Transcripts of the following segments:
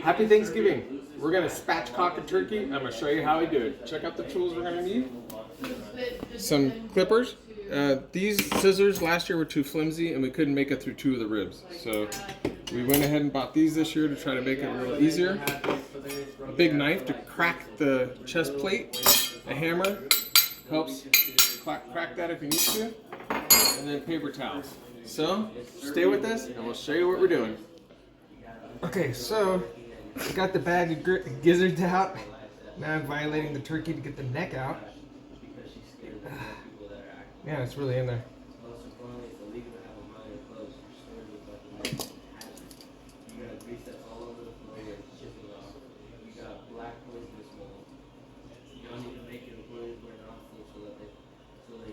Happy Thanksgiving. We're gonna spatchcock a turkey. I'm gonna show you how we do it. Check out the tools we're gonna need. Some clippers. These scissors last year were too flimsy and we couldn't make it through 2 of the ribs. So we went ahead and bought these this year to try to make it a little easier. A big knife to crack the chest plate. A hammer helps crack that if you need to. And then paper towels. So stay with us and we'll show you what we're doing. Okay, so I got the bag of gizzards out. Now I'm violating the turkey to get the neck out. Yeah, it's really in there.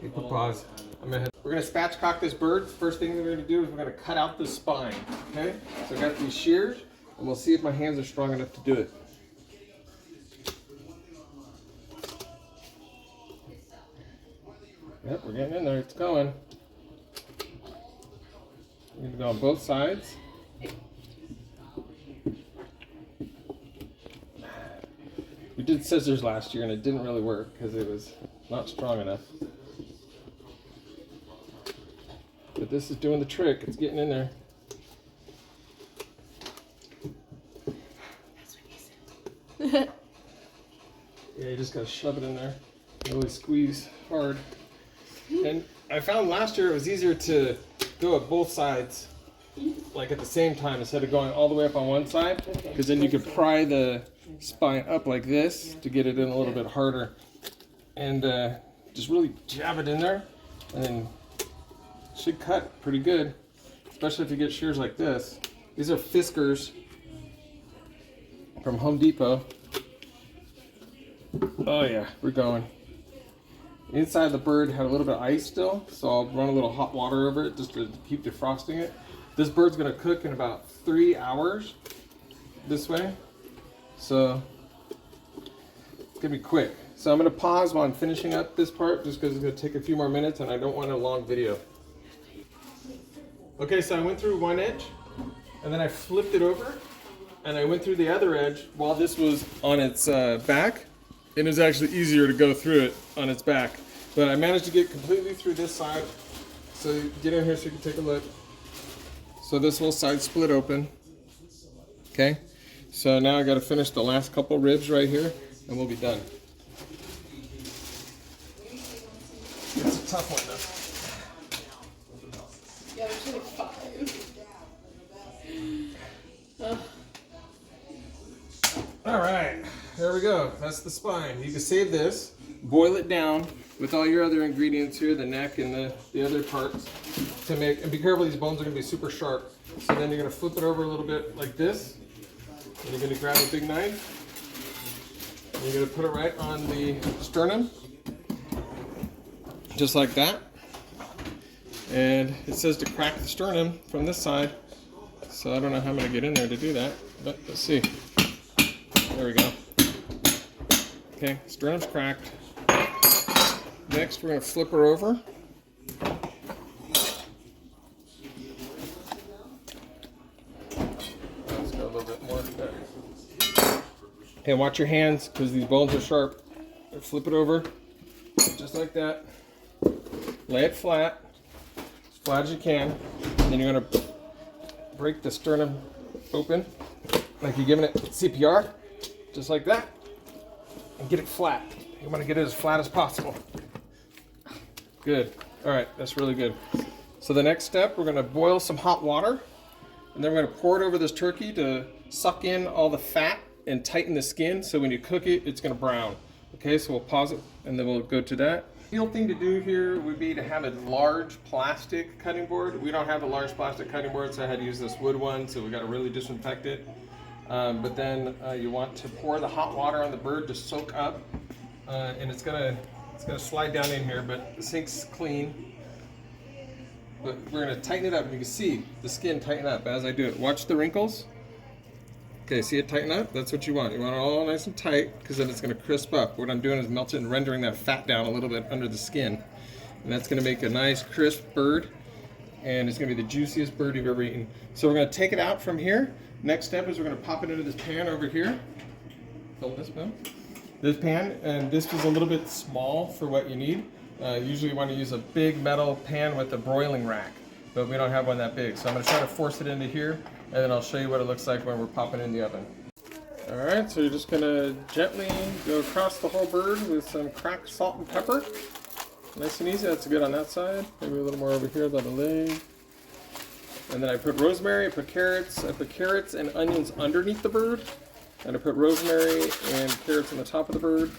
Hit the pause. We're gonna spatchcock this bird. First thing we're gonna do is we're gonna cut out the spine. Okay? So I got these shears, and we'll see if my hands are strong enough to do it. Yep, we're getting in there. It's going. We're gonna go on both sides. We did scissors last year, and it didn't really work because it was not strong enough. But this is doing the trick. It's getting in there. Yeah, you just gotta shove it in there. Really squeeze hard. And I found last year it was easier to go at both sides, like at the same time, instead of going all the way up on one side, because then you could pry the spine up like this to get it in a little bit harder. And just really jab it in there, and then it should cut pretty good, especially if you get shears like this. These are Fiskars from Home Depot. Oh yeah, we're going. Inside the bird had a little bit of ice still, so I'll run a little hot water over it just to keep defrosting it. This bird's gonna cook in about 3 hours this way, so it's gonna be quick. So I'm gonna pause while I'm finishing up this part just because it's gonna take a few more minutes and I don't want a long video. Okay, so I went through one edge and then I flipped it over and I went through the other edge while this was on its back. And it was actually easier to go through it on its back. But I managed to get completely through this side. So get in here so you can take a look. So this whole side split open. Okay, so now I gotta finish the last couple ribs right here and we'll be done. It's a tough one though. Yeah, there's like 5. All right, there we go. That's the spine. You can save this, boil it down with all your other ingredients here, the neck and the other parts to make, and be careful, these bones are gonna be super sharp. So then you're gonna flip it over a little bit like this, and you're gonna grab a big knife, and you're gonna put it right on the sternum, just like that. And it says to crack the sternum from this side, so I don't know how I'm gonna get in there to do that, but let's see. There we go. Okay, sternum's cracked. Next, we're going to flip her over. Let's go a little bit more there. Okay, watch your hands because these bones are sharp. Flip it over, just like that. Lay it flat, as flat as you can. And then you're going to break the sternum open, like you're giving it CPR. Just like that, and get it flat. You want to get it as flat as possible. Good. All right, that's really good. So the next step, we're going to boil some hot water, and then we're going to pour it over this turkey to suck in all the fat and tighten the skin, so when you cook it, it's going to brown. Okay, so we'll pause it, and then we'll go to that. The only thing to do here would be to have a large plastic cutting board. We don't have a large plastic cutting board, so I had to use this wood one, so we got to really disinfect it. But then you want to pour the hot water on the bird to soak up, and it's gonna slide down in here, but the sink's clean. But we're gonna tighten it up. You can see the skin tighten up as I do it. Watch the wrinkles. Okay, see it tighten up? That's what you want. You want it all nice and tight because then it's gonna crisp up. What I'm doing is melting and rendering that fat down a little bit under the skin, and that's gonna make a nice crisp bird. And it's gonna be the juiciest bird you've ever eaten. So we're gonna take it out from here. Next step is we're going to pop it into this pan over here. Fill this pan. This pan, and this is a little bit small for what you need. Usually you want to use a big metal pan with a broiling rack, but we don't have one that big. So I'm going to try to force it into here, and then I'll show you what it looks like when we're popping it in the oven. Alright, so you're just going to gently go across the whole bird with some cracked salt and pepper. Nice and easy. That's good on that side. Maybe a little more over here by the leg. And then I put rosemary, I put carrots and onions underneath the bird. And I put rosemary and carrots on the top of the bird.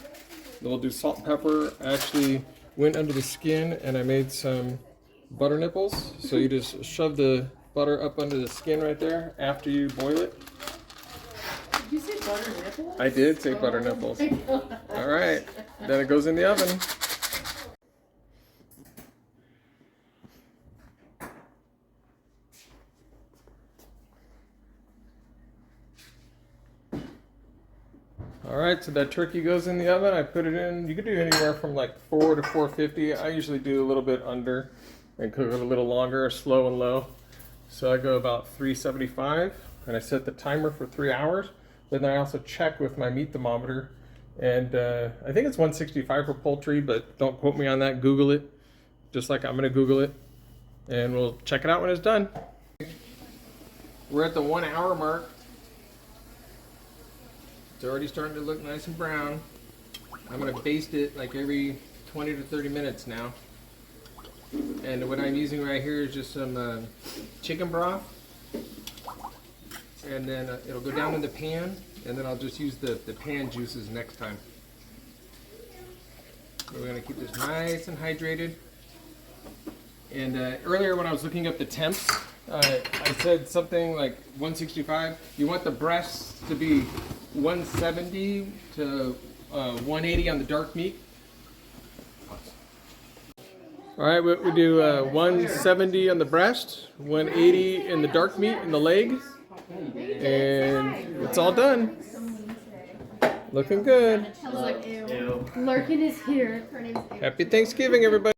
Then we'll do salt and pepper. I actually went under the skin and I made some butter nipples. So you just shove the butter up under the skin right there after you boil it. Did you say butter nipples? I did say butter nipples. Alright, then it goes in the oven. Alright, so that turkey goes in the oven. I put it in, you could do anywhere from like 4 to 450. I usually do a little bit under and cook it a little longer, slow and low. So I go about 375 and I set the timer for 3 hours. But then I also check with my meat thermometer, and I think it's 165 for poultry, but don't quote me on that. Google it, just like I'm going to Google it, and we'll check it out when it's done. We're at the 1 hour mark. It's already starting to look nice and brown. I'm going to baste it like every 20 to 30 minutes now. And what I'm using right here is just some chicken broth. And then it'll go down in the pan, and then I'll just use the pan juices next time. We're going to keep this nice and hydrated. And earlier when I was looking up the temps, I said something like 165. You want the breasts to be 170 to 180 on the dark meat. All right, we do 170 on the breast, 180 in the dark meat in the leg. And it's all done. Looking good. Lurkin is here. Happy Thanksgiving, everybody.